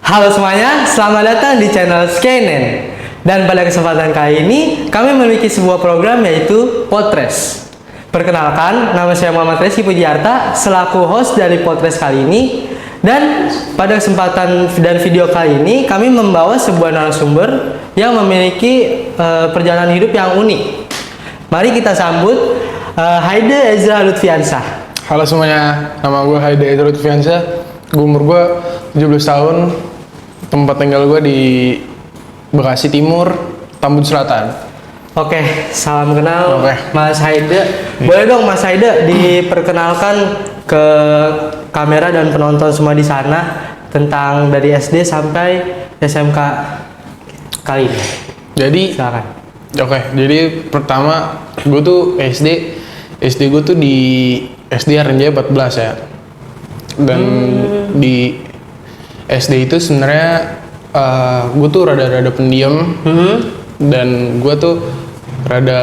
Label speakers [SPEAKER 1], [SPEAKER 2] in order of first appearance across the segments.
[SPEAKER 1] Halo semuanya, selamat datang di channel Skenen. Dan pada kesempatan kali ini, kami memiliki sebuah program yaitu Podcast. Perkenalkan, nama saya Muhammad Reski Pujiarta, selaku host dari Podcast kali ini. Dan pada kesempatan dan video kali ini, kami membawa sebuah narasumber yang memiliki perjalanan hidup yang unik. Mari kita sambut Haide Ezra Lutfiansah.
[SPEAKER 2] Halo semuanya, nama gue Haide Ezra Lutfiansah. Umur gue 17 tahun. Tempat tinggal gue di Bekasi Timur, Tambun Selatan.
[SPEAKER 1] Oke, salam kenal.
[SPEAKER 2] Oke.
[SPEAKER 1] Mas Haide. Boleh dong Mas Haide diperkenalkan ke kamera dan penonton semua di sana tentang dari SD sampai SMK kali ini.
[SPEAKER 2] Jadi,
[SPEAKER 1] Silakan.
[SPEAKER 2] jadi pertama gue tuh SD gue tuh di SD RNJ 14 ya. Dan di SD itu sebenarnya gue tuh rada-rada pendiam dan gue tuh rada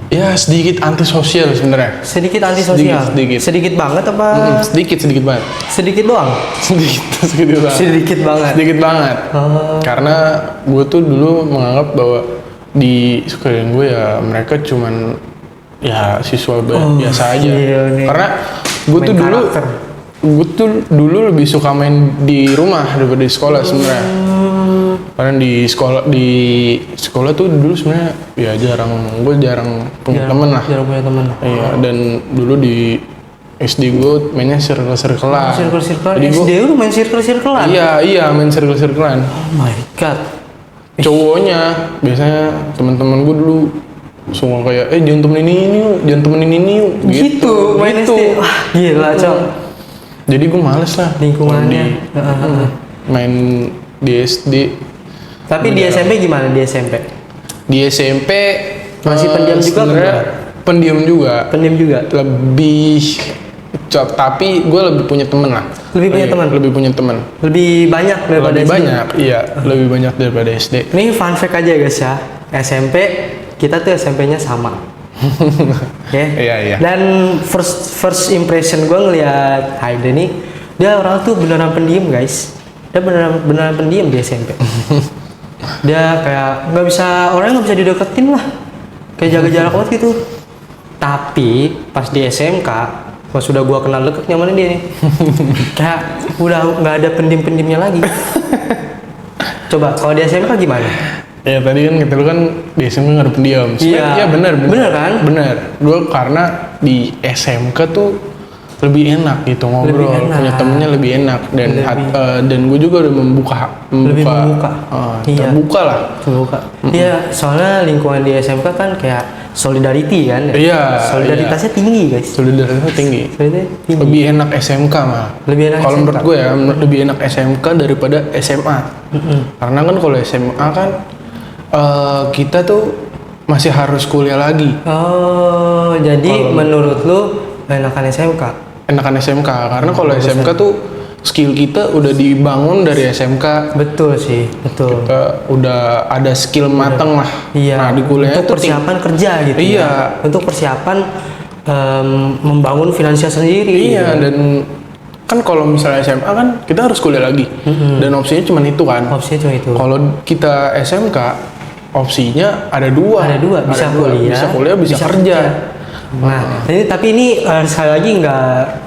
[SPEAKER 2] ya sedikit antisosial sebenarnya.
[SPEAKER 1] Sedikit antisosial. Sedikit banget apa?
[SPEAKER 2] Sedikit banget.
[SPEAKER 1] Sedikit doang.
[SPEAKER 2] sedikit banget. Sedikit banget. Karena gue tuh dulu menganggap bahwa di sekeliling gue ya mereka cuman ya siswa biasa aja. Karena gue tuh dulu lebih suka main di rumah daripada di sekolah sebenarnya. Karena di sekolah tuh dulu sebenarnya ya gue jarang punya teman lah.
[SPEAKER 1] Jarang punya teman.
[SPEAKER 2] Iya, dan dulu di SD gue mainnya circle-circlean.
[SPEAKER 1] Circle-circlean. SD lu main circle-circlean?
[SPEAKER 2] Iya, main circle-circlean.
[SPEAKER 1] Oh my god.
[SPEAKER 2] Cowoknya biasanya teman-teman gue dulu suka kayak jangan temenin ini yuk
[SPEAKER 1] Gitu, main SD. Wah, gila, Cok.
[SPEAKER 2] Jadi gue males lah
[SPEAKER 1] Lingkungannya.
[SPEAKER 2] main di SD.
[SPEAKER 1] Tapi di SMP gimana di SMP?
[SPEAKER 2] Di SMP
[SPEAKER 1] Masih pendiam juga
[SPEAKER 2] sebenarnya pendiam juga. Lebih tapi gue lebih punya temen lah. Lebih punya temen.
[SPEAKER 1] Lebih banyak daripada
[SPEAKER 2] lebih
[SPEAKER 1] SD.
[SPEAKER 2] banyak, iya. Lebih banyak daripada SD.
[SPEAKER 1] Ini fun fact aja guys ya. SMP kita tuh SMP-nya sama. Okay?
[SPEAKER 2] Iya.
[SPEAKER 1] Dan first impression gue ngeliat Haide nih, dia orang tuh beneran pendiam guys. Dia beneran pendiam di SMP. Dia kayak orangnya nggak bisa dideketin lah, kayak jaga jarak banget gitu. Tapi pas di SMK, pas sudah gua kenal deket nyaman dia nih, kayak udah nggak ada pendiam-pendiamnya lagi. Coba kalau di SMK gimana?
[SPEAKER 2] Ya tadi kan kata lu kan di SMK nggak ada pendiam. Iya benar. Bener kan? Bener. Gue karena di SMK tuh lebih enak gitu ngobrol, punya temennya lebih enak dan gue juga udah terbuka lah.
[SPEAKER 1] Iya, soalnya lingkungan di SMK kan kayak solidarity kan.
[SPEAKER 2] Iya.
[SPEAKER 1] Solidaritasnya tinggi guys.
[SPEAKER 2] Solidaritasnya tinggi. Lebih enak SMK malah. Kalau menurut gue ya lebih enak SMK daripada SMA. Karena kan kalau SMA kan kita tuh masih harus kuliah lagi.
[SPEAKER 1] Oh, jadi menurut lu enakan SMK?
[SPEAKER 2] Enakan SMK karena kalau SMK tuh skill kita udah dibangun dari SMK.
[SPEAKER 1] Betul sih, betul.
[SPEAKER 2] Kita udah ada skill mateng lah.
[SPEAKER 1] Iya.
[SPEAKER 2] Nah di kuliah
[SPEAKER 1] untuk persiapan kerja gitu.
[SPEAKER 2] Iya.
[SPEAKER 1] Ya. Untuk persiapan membangun finansial sendiri.
[SPEAKER 2] Iya gitu. Dan kan kalau misalnya SMA kan kita harus kuliah lagi. Dan opsinya cuma itu kan.
[SPEAKER 1] Opsinya cuma itu.
[SPEAKER 2] Kalau kita SMK opsinya ada dua.
[SPEAKER 1] Bisa kuliah, bisa kerja. Nah, tapi ini sekali lagi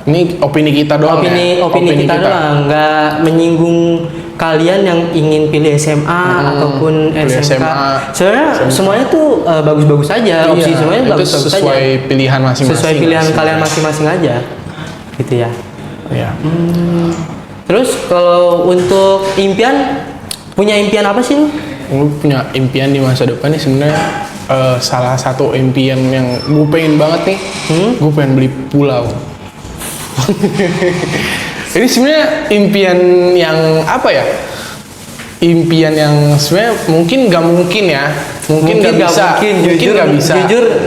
[SPEAKER 2] ini opini kita doang.
[SPEAKER 1] Opini kita doang, nggak menyinggung kalian yang ingin pilih SMA ataupun SMK. Sebenarnya semuanya tuh bagus-bagus aja, opsi semuanya bagus-bagus aja.
[SPEAKER 2] Sesuai pilihan masing-masing.
[SPEAKER 1] Sesuai pilihan kalian masing-masing aja, gitu ya.
[SPEAKER 2] Iya.
[SPEAKER 1] Terus kalau untuk impian, punya impian apa sih lu?
[SPEAKER 2] Gue punya impian di masa depan nih sebenarnya. Salah satu impian yang gue pengen banget nih, gue pengen beli pulau. Ini sebenarnya impian yang apa ya? Impian yang sebenarnya mungkin nggak mungkin ya, mungkin nggak bisa.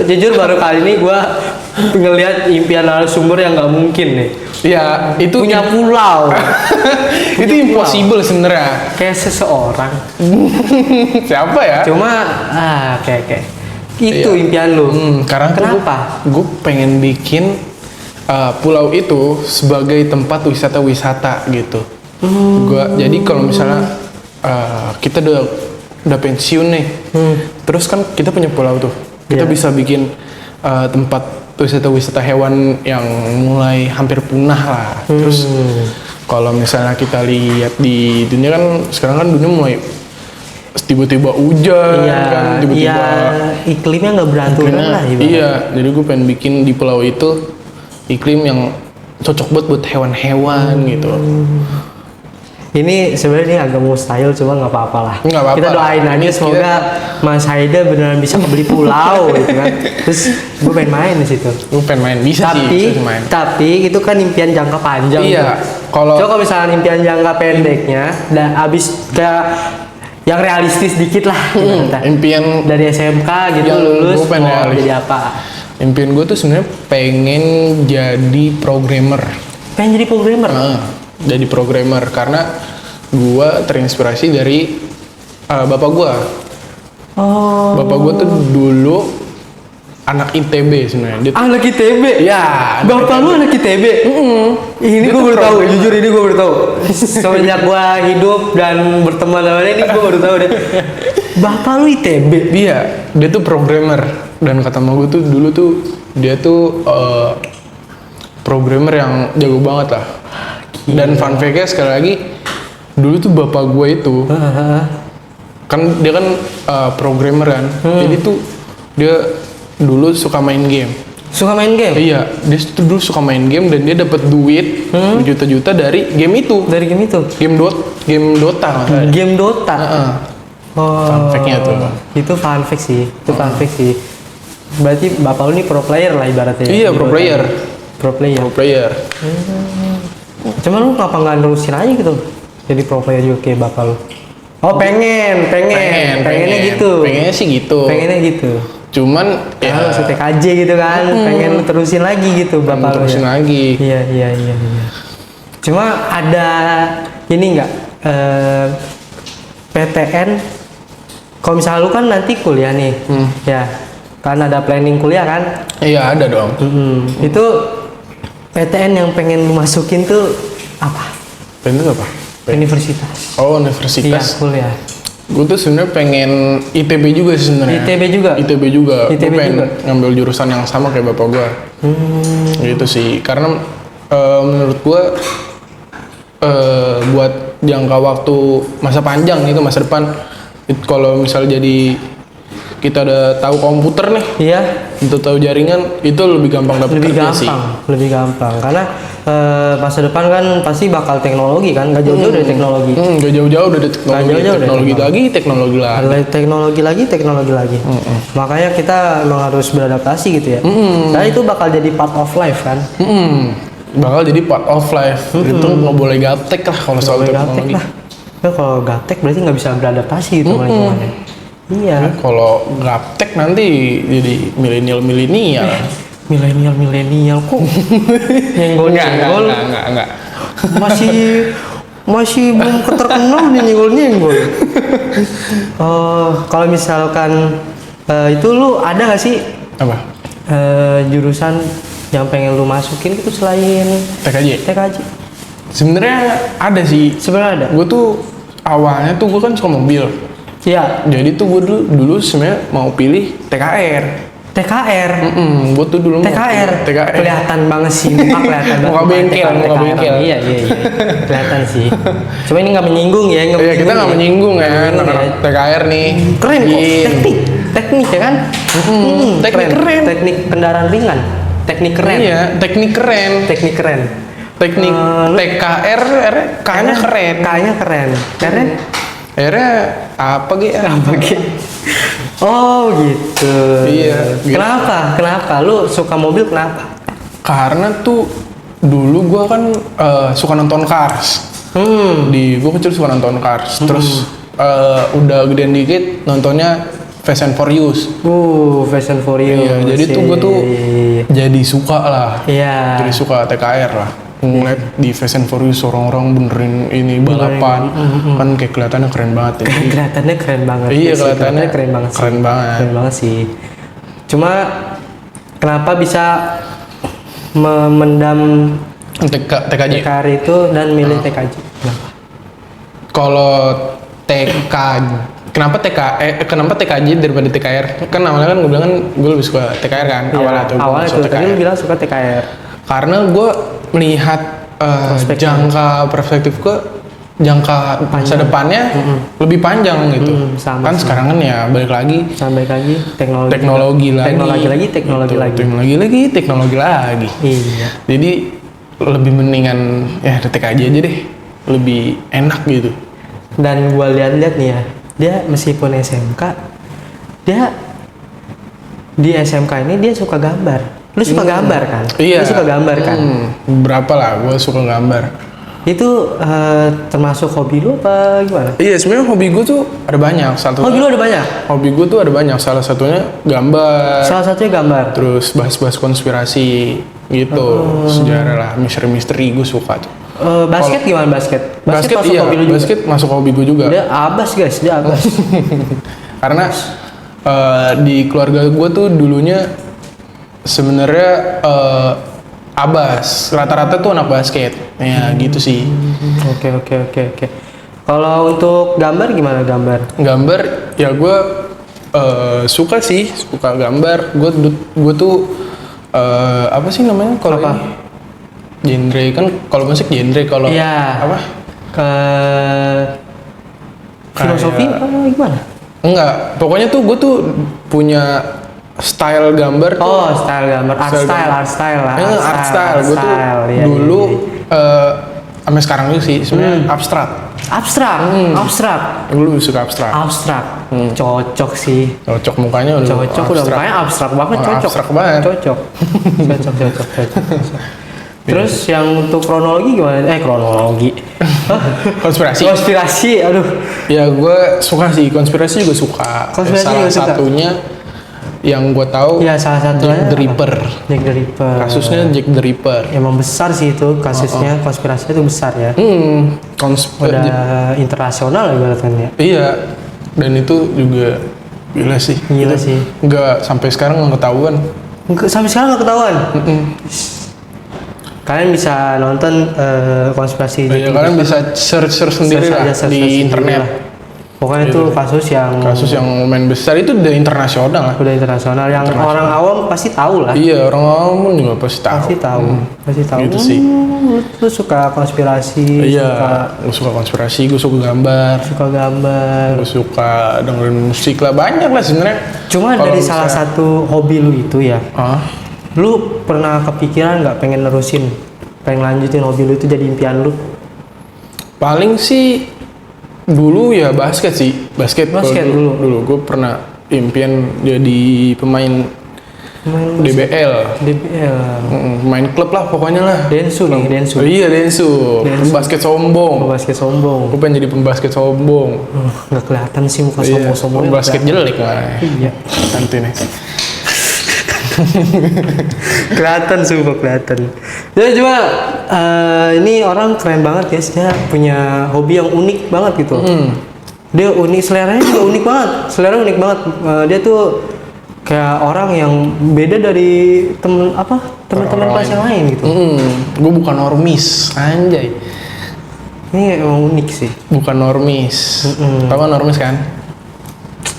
[SPEAKER 1] Jujur baru kali ini gue ngelihat impian narasumber yang nggak mungkin nih.
[SPEAKER 2] Ya itu
[SPEAKER 1] punya pulau.
[SPEAKER 2] Itu impossible sebenarnya.
[SPEAKER 1] Kayak seseorang.
[SPEAKER 2] Siapa ya?
[SPEAKER 1] Cuma kayak itu impian lu.
[SPEAKER 2] Karena kenapa? Gue pengen bikin pulau itu sebagai tempat wisata gitu. Jadi kalau misalnya kita udah pensiun nih, terus kan kita punya pulau tuh, kita bisa bikin tempat wisata hewan yang mulai hampir punah lah. Terus kalau misalnya kita lihat di dunia kan sekarang kan dunia mulai tiba-tiba hujan, kan tiba-tiba
[SPEAKER 1] iklimnya nggak beraturan lah.
[SPEAKER 2] Iya, jadi gue pengen bikin di pulau itu iklim yang cocok buat hewan-hewan gitu.
[SPEAKER 1] Ini sebenarnya ini agak mustahil, cuma nggak apa-apa lah.
[SPEAKER 2] Nggak apa-apa.
[SPEAKER 1] Kita doain aja semoga Mas Haida beneran bisa beli pulau gitu kan. Terus gue pengen main di situ.
[SPEAKER 2] Gue pengen main bisa sih.
[SPEAKER 1] Tapi itu kan impian jangka panjang.
[SPEAKER 2] Iya.
[SPEAKER 1] Kalau misalnya impian jangka pendeknya, dan abis kayak yang realistis dikit lah.
[SPEAKER 2] Impian
[SPEAKER 1] dari SMK gitu lulus mau jadi apa?
[SPEAKER 2] Impian gue tuh sebenarnya pengen jadi programmer.
[SPEAKER 1] Pengen jadi programmer?
[SPEAKER 2] Jadi programmer karena gue terinspirasi dari bapak gue. Bapak gue tuh dulu anak ITB sebenarnya.
[SPEAKER 1] Anak ITB?
[SPEAKER 2] Ya.
[SPEAKER 1] Bapak lu anak ITB? Ini gue baru tahu. Jujur ini gue baru tahu. Semenjak gue hidup dan berteman sama ini gue baru tahu deh. Bapak lu ITB?
[SPEAKER 2] Iya. Dia tuh programmer dan kata sama gue tuh dulu tuh dia tuh programmer yang jago banget lah. Dan fun fact-nya sekali lagi, dulu tuh bapak gue itu kan dia kan programmer kan, jadi tuh dia dulu suka main game.
[SPEAKER 1] Suka main game?
[SPEAKER 2] Iya, dia tuh dulu suka main game dan dia dapat duit berjuta-juta dari game itu.
[SPEAKER 1] Dari game itu?
[SPEAKER 2] Game Dota.
[SPEAKER 1] Game Dota.
[SPEAKER 2] Fun fact-nya tuh.
[SPEAKER 1] Itu fun fact sih. Berarti bapak lu ini pro player lah ibaratnya.
[SPEAKER 2] Iya, pro player.
[SPEAKER 1] Cuma lu kenapa nggak nerusin aja gitu jadi pro player juga kayak bapak lu? Oh pengennya gitu. Pengennya gitu.
[SPEAKER 2] Cuman
[SPEAKER 1] ya masuk TKJ gitu kan, pengen lu terusin lagi gitu bapak lu.
[SPEAKER 2] Terusin lagi.
[SPEAKER 1] Iya. Cuma ada ini nggak PTN? Kalau misalnya lu kan nanti kuliah nih, ya kan ada planning kuliah kan?
[SPEAKER 2] Iya ada dong.
[SPEAKER 1] Itu PTN yang pengen lu masukin tuh apa?
[SPEAKER 2] PTN apa?
[SPEAKER 1] Universitas.
[SPEAKER 2] Oh, universitas.
[SPEAKER 1] Iya, kuliah.
[SPEAKER 2] Gue tuh sebenarnya pengen ITB juga sih sebenarnya. ITB juga. Gue pengen ngambil jurusan yang sama kayak bapak gue. Gitu sih. Karena menurut gue buat jangka waktu masa panjang itu masa depan, kalau misal jadi kita udah tahu komputer nih, itu tahu jaringan, itu lebih gampang dapat kerja sih.
[SPEAKER 1] Lebih gampang karena masa depan kan pasti bakal teknologi kan, nggak jauh-jauh dari teknologi.
[SPEAKER 2] Nggak jauh-jauh dari teknologi lagi.
[SPEAKER 1] Makanya kita emang harus beradaptasi gitu ya. Karena itu bakal jadi part of life kan.
[SPEAKER 2] Bakal jadi part of life. Itu nggak boleh gaptek lah kalau soal teknologi.
[SPEAKER 1] Kalau gaptek berarti nggak bisa beradaptasi gitu lingkungannya. Iya.
[SPEAKER 2] Kalau gaptek nanti jadi milenial.
[SPEAKER 1] Milenial kok nyenggol.
[SPEAKER 2] Enggak.
[SPEAKER 1] Masih belum terkenal nih nyenggol. Kalau misalkan itu lu ada nggak sih
[SPEAKER 2] apa?
[SPEAKER 1] Jurusan yang pengen lu masukin itu selain TKJ?
[SPEAKER 2] Sebenarnya ada sih. Gue tuh awalnya tuh gue kan suka mobil.
[SPEAKER 1] Iya.
[SPEAKER 2] Jadi tuh gue dulu sebenarnya mau pilih TKR. Gue tuh dulu
[SPEAKER 1] TKR. Kelihatan banget sih, kelihatan banget.
[SPEAKER 2] Muka bengkel.
[SPEAKER 1] Iya. Kelihatan sih. Cuma ini nggak menyinggung ya.
[SPEAKER 2] Iya, kita nggak menyinggung ya. TKR nih.
[SPEAKER 1] Keren kok. Teknik ya kan? Keren. Teknik kendaraan ringan. Teknik keren.
[SPEAKER 2] Iya, teknik keren. Teknik TKR, K-nya keren. Keren. Akhirnya apa gitu?
[SPEAKER 1] Oh gitu.
[SPEAKER 2] Iya. Gitu.
[SPEAKER 1] Kenapa? Lu suka mobil kenapa?
[SPEAKER 2] Karena tuh dulu gua kan suka nonton Cars. Gua kecil suka nonton Cars. Terus udah gedean dikit nontonnya Fast and Furious.
[SPEAKER 1] Fast and Furious.
[SPEAKER 2] Iya, jadi tuh gua tuh jadi suka lah.
[SPEAKER 1] Iya.
[SPEAKER 2] Jadi suka TKR lah. Ngeliat di Fast and Furious orang-orang benerin ini balapan kan kayak kelihatannya keren banget ya.
[SPEAKER 1] Kelihatannya keren banget.
[SPEAKER 2] Iya, kelihatannya
[SPEAKER 1] keren banget.
[SPEAKER 2] Keren banget
[SPEAKER 1] sih. Cuma kenapa bisa memendam
[SPEAKER 2] TKJ
[SPEAKER 1] itu dan milih TKJ? Kenapa?
[SPEAKER 2] Kalau TK, kenapa TKJ daripada TKR? Kan awalnya kan gue bilang kan gue lebih suka TKR kan, awalnya tuh.
[SPEAKER 1] Awalnya tuh, tadi lu bilang suka TKR.
[SPEAKER 2] Karena gue melihat jangka perspektif gue, jangka masa depannya lebih panjang gitu.
[SPEAKER 1] Sama
[SPEAKER 2] kan
[SPEAKER 1] sih.
[SPEAKER 2] sekarang kan ya balik lagi teknologi lagi. Teknologi lagi.
[SPEAKER 1] Iya.
[SPEAKER 2] Jadi lebih mendingan ya TKJ aja deh, lebih enak gitu.
[SPEAKER 1] Dan gua lihat-lihat nih ya, dia meskipun SMK, dia di SMK ini dia suka gambar. Lu suka gambar kan?
[SPEAKER 2] Iya.
[SPEAKER 1] Lu suka gambar kan?
[SPEAKER 2] Berapa lah, gue suka gambar.
[SPEAKER 1] Itu termasuk hobi lu apa gimana?
[SPEAKER 2] Iya, sebenarnya hobi gue tuh ada banyak.
[SPEAKER 1] Hobi lu ada banyak?
[SPEAKER 2] Hobi gue tuh ada banyak. Salah satunya gambar.
[SPEAKER 1] Salah satunya gambar.
[SPEAKER 2] Terus bahas-bahas konspirasi gitu, sejarah lah, misteri-misteri gue suka tuh.
[SPEAKER 1] Basket gimana basket?
[SPEAKER 2] Basket
[SPEAKER 1] masuk
[SPEAKER 2] iya,
[SPEAKER 1] hobi lu juga?
[SPEAKER 2] basket masuk hobi gue juga.
[SPEAKER 1] Dia abas guys, dia abas.
[SPEAKER 2] Karena di keluarga gue tuh dulunya sebenarnya abas, rata-rata tuh anak basket, ya gitu sih.
[SPEAKER 1] Oke. Kalau untuk gambar gimana gambar?
[SPEAKER 2] Gambar ya gue suka sih, suka gambar. Gue tuh apa sih namanya kalau
[SPEAKER 1] Apa?
[SPEAKER 2] genre kan, kalau musik genre, kalau
[SPEAKER 1] Iya.
[SPEAKER 2] apa?
[SPEAKER 1] Ke filosofi
[SPEAKER 2] Kayak-
[SPEAKER 1] apa gimana?
[SPEAKER 2] Enggak, pokoknya tuh gue tuh punya style gambar tuh.
[SPEAKER 1] Oh, style gambar, art style lah.
[SPEAKER 2] Art style. Gue tuh
[SPEAKER 1] iya,
[SPEAKER 2] dulu
[SPEAKER 1] iya.
[SPEAKER 2] sampai sekarang juga sih sebenarnya abstrak.
[SPEAKER 1] Abstrak.
[SPEAKER 2] Gue lebih suka abstrak.
[SPEAKER 1] Abstrak. Cocok sih.
[SPEAKER 2] Cocok mukanya udah
[SPEAKER 1] Cocok udah makanya abstrak banget,
[SPEAKER 2] Oh,
[SPEAKER 1] cocok.
[SPEAKER 2] abstrak banget.
[SPEAKER 1] Cocok. Terus yang untuk kronologi gimana? Kronologi. Konspirasi, aduh.
[SPEAKER 2] Ya gue suka sih, konspirasi juga suka.
[SPEAKER 1] Konspirasi
[SPEAKER 2] Salah
[SPEAKER 1] juga suka.
[SPEAKER 2] satunya yang gue tahu
[SPEAKER 1] Ya salah satunya
[SPEAKER 2] Jack the Ripper.
[SPEAKER 1] Jack the Ripper.
[SPEAKER 2] Kasusnya Jack the Ripper.
[SPEAKER 1] Emang besar sih itu kasusnya, konspirasinya itu besar ya. Udah internasional ibaratnya.
[SPEAKER 2] Iya, dan itu juga gila sih.
[SPEAKER 1] Gila sih.
[SPEAKER 2] Nggak sampai sekarang nggak ketahuan.
[SPEAKER 1] Sampai sekarang nggak ketahuan. Kalian bisa nonton konspirasi.
[SPEAKER 2] Ya, kalian bisa search sendiri lah di internet.
[SPEAKER 1] Lah. Pokoknya itu kasus
[SPEAKER 2] yang lumayan besar, itu udah internasional lah.
[SPEAKER 1] udah internasional. Yang orang awam pasti tahu lah.
[SPEAKER 2] Iya, orang awam pun juga pasti tahu.
[SPEAKER 1] Pasti tahu.
[SPEAKER 2] Gitu sih.
[SPEAKER 1] Lu suka konspirasi?
[SPEAKER 2] Iya, gue suka konspirasi, gue suka gambar,
[SPEAKER 1] Suka gambar.
[SPEAKER 2] gue suka dengerin musik lah, banyak lah sebenarnya.
[SPEAKER 1] Cuma
[SPEAKER 2] Kalau
[SPEAKER 1] dari
[SPEAKER 2] misalnya-
[SPEAKER 1] salah satu hobi lu itu ya, lu pernah kepikiran nggak pengen nerusin, pengen lanjutin hobi lu itu jadi impian lu?
[SPEAKER 2] Paling sih dulu ya basket sih, basket
[SPEAKER 1] dulu.
[SPEAKER 2] Dulu gue pernah impian jadi pemain DBL, main klub lah pokoknya lah.
[SPEAKER 1] Densu.
[SPEAKER 2] Oh iya, Densu. Pembasket sombong.
[SPEAKER 1] Basket sombong.
[SPEAKER 2] Gue pengen jadi pembasket sombong.
[SPEAKER 1] Nggak kelihatan sih muka
[SPEAKER 2] Iya,
[SPEAKER 1] sombong-sombongnya.
[SPEAKER 2] pembasket jelek malah.
[SPEAKER 1] Iya.
[SPEAKER 2] Nanti nih.
[SPEAKER 1] Kelihatan. Jadi cuma ini orang keren banget guys, dia punya hobi yang unik banget gitu. Dia unik, seleranya juga unik banget. Dia tuh kayak orang yang beda dari teman-teman kelas yang lain gitu.
[SPEAKER 2] Gue bukan normis, anjay.
[SPEAKER 1] Ini emang unik sih.
[SPEAKER 2] Bukan normis. Tahu kan normis kan?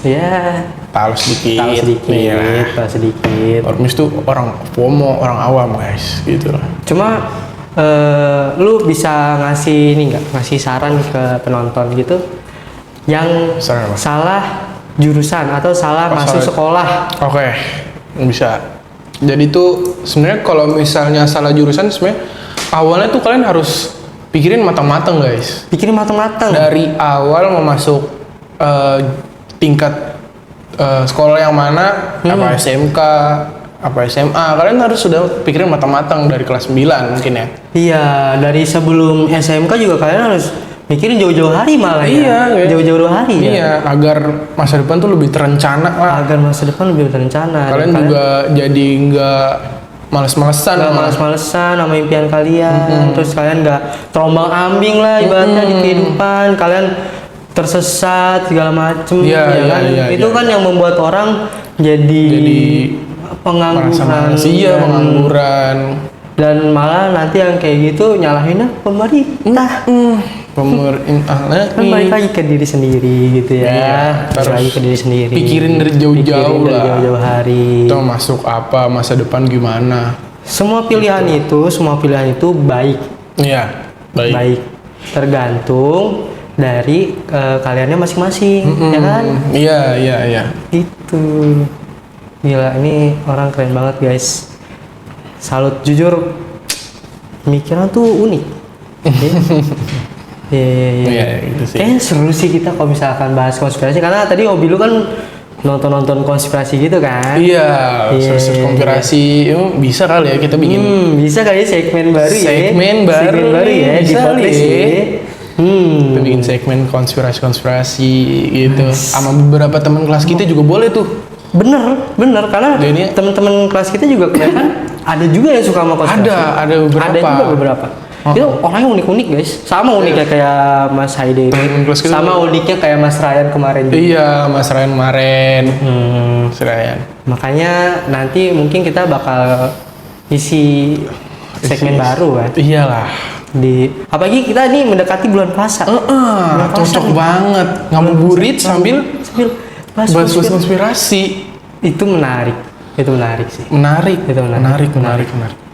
[SPEAKER 1] Ya,
[SPEAKER 2] Tahu sedikit. Iya.
[SPEAKER 1] tahu sedikit.
[SPEAKER 2] Normis tuh orang FOMO, orang awam guys, gitu lah.
[SPEAKER 1] Cuma lu bisa ngasih ini nggak, ngasih saran ke penonton gitu yang
[SPEAKER 2] Saran apa?
[SPEAKER 1] salah jurusan atau salah masuk
[SPEAKER 2] salah.
[SPEAKER 1] sekolah.
[SPEAKER 2] Oke, bisa. Jadi tuh sebenarnya kalau misalnya salah jurusan, sebenarnya awalnya tuh kalian harus pikirin matang-matang guys.
[SPEAKER 1] Pikirin matang-matang.
[SPEAKER 2] Dari awal mau masuk tingkat sekolah yang mana, apa SMK, apa SMA, kalian harus sudah pikirin matang-matang dari kelas 9 mungkin ya.
[SPEAKER 1] Iya, dari sebelum SMK juga kalian harus mikirin jauh-jauh hari malah.
[SPEAKER 2] Iya,
[SPEAKER 1] jauh-jauh hari ya.
[SPEAKER 2] Iya, agar masa depan tuh lebih terencana lah.
[SPEAKER 1] Agar masa depan lebih terencana.
[SPEAKER 2] Kalian juga jadi nggak males-malesan.
[SPEAKER 1] nggak males-malesan sama impian kalian. Terus kalian nggak terombang ambing lah ibaratnya di kehidupan. Kalian tersesat segala macem.
[SPEAKER 2] Iya,
[SPEAKER 1] kan?
[SPEAKER 2] iya,
[SPEAKER 1] Itu
[SPEAKER 2] iya.
[SPEAKER 1] kan yang membuat orang jadi pengangguran.
[SPEAKER 2] pengangguran.
[SPEAKER 1] Dan malah nanti yang kayak gitu nyalahinnya pemerintah. Kan balik lagi ke diri sendiri gitu ya.
[SPEAKER 2] Iya,
[SPEAKER 1] Balik lagi ke diri sendiri.
[SPEAKER 2] Pikirin dari jauh-jauh lah.
[SPEAKER 1] Jauh-jauh hari.
[SPEAKER 2] Kita mau masuk apa, masa depan gimana.
[SPEAKER 1] Semua pilihan itu baik.
[SPEAKER 2] Iya, baik.
[SPEAKER 1] Tergantung dari kaliannya masing-masing, ya kan?
[SPEAKER 2] Iya.
[SPEAKER 1] Itu. Gila, ini orang keren banget guys. Salut, jujur. Pemikiran tuh unik. Iya.
[SPEAKER 2] Gitu sih.
[SPEAKER 1] Kayaknya seru sih kita kalau misalkan bahas konspirasi, karena tadi hobi lu kan nonton konspirasi gitu kan?
[SPEAKER 2] Iya, search konspirasi. Bisa kali ya kita bikin.
[SPEAKER 1] Bisa kali ya segmen baru ya.
[SPEAKER 2] Segmen baru
[SPEAKER 1] ya di
[SPEAKER 2] bisa
[SPEAKER 1] podcast
[SPEAKER 2] nih.
[SPEAKER 1] ya.
[SPEAKER 2] Kita bikin segmen konspirasi gitu. Sama beberapa teman kelas kita juga boleh tuh.
[SPEAKER 1] Bener karena
[SPEAKER 2] Jadi-
[SPEAKER 1] teman-teman kelas kita juga kelihatan ada juga yang suka sama konspirasi.
[SPEAKER 2] Ada beberapa.
[SPEAKER 1] Ada juga beberapa. Itu orangnya unik-unik guys. Sama uniknya kayak Mas Haide ini.
[SPEAKER 2] Temen kelas kita
[SPEAKER 1] Sama uniknya kayak Mas Ryan kemarin juga.
[SPEAKER 2] Iya, Mas Ryan kemarin. Mas Ryan.
[SPEAKER 1] Makanya nanti mungkin kita bakal isi segmen baru kan.
[SPEAKER 2] Iyalah.
[SPEAKER 1] Apalagi kita nih mendekati bulan puasa. Bulan puasa
[SPEAKER 2] Cocok
[SPEAKER 1] nih.
[SPEAKER 2] banget. Ngabuburit sambil
[SPEAKER 1] bahas
[SPEAKER 2] bahas konspirasi.
[SPEAKER 1] Itu menarik sih.
[SPEAKER 2] Menarik.
[SPEAKER 1] Itu menarik.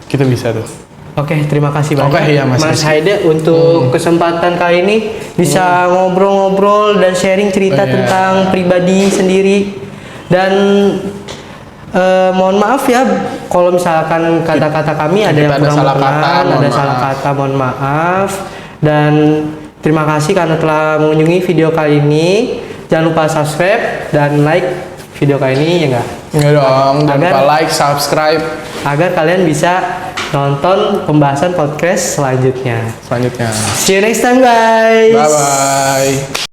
[SPEAKER 2] Kita bisa tuh.
[SPEAKER 1] Oke, terima kasih banyak
[SPEAKER 2] Oke, iya, Mas
[SPEAKER 1] Mas
[SPEAKER 2] Rizky.
[SPEAKER 1] Haide untuk kesempatan kali ini bisa ngobrol-ngobrol dan sharing cerita
[SPEAKER 2] Iya.
[SPEAKER 1] tentang pribadi sendiri. Dan mohon maaf ya kalau misalkan kata-kata kami ada yang
[SPEAKER 2] Kita ada
[SPEAKER 1] kurang
[SPEAKER 2] salah kata,
[SPEAKER 1] berkenan,
[SPEAKER 2] mohon
[SPEAKER 1] ada
[SPEAKER 2] maaf.
[SPEAKER 1] salah kata, mohon maaf. Dan terima kasih karena telah mengunjungi video kali ini. Jangan lupa subscribe dan like video kali ini ya enggak?
[SPEAKER 2] Enggak dong, jangan
[SPEAKER 1] Agar-
[SPEAKER 2] lupa like, subscribe.
[SPEAKER 1] Agar kalian bisa nonton pembahasan podcast selanjutnya.
[SPEAKER 2] Selanjutnya.
[SPEAKER 1] See you next time guys.
[SPEAKER 2] Bye-bye.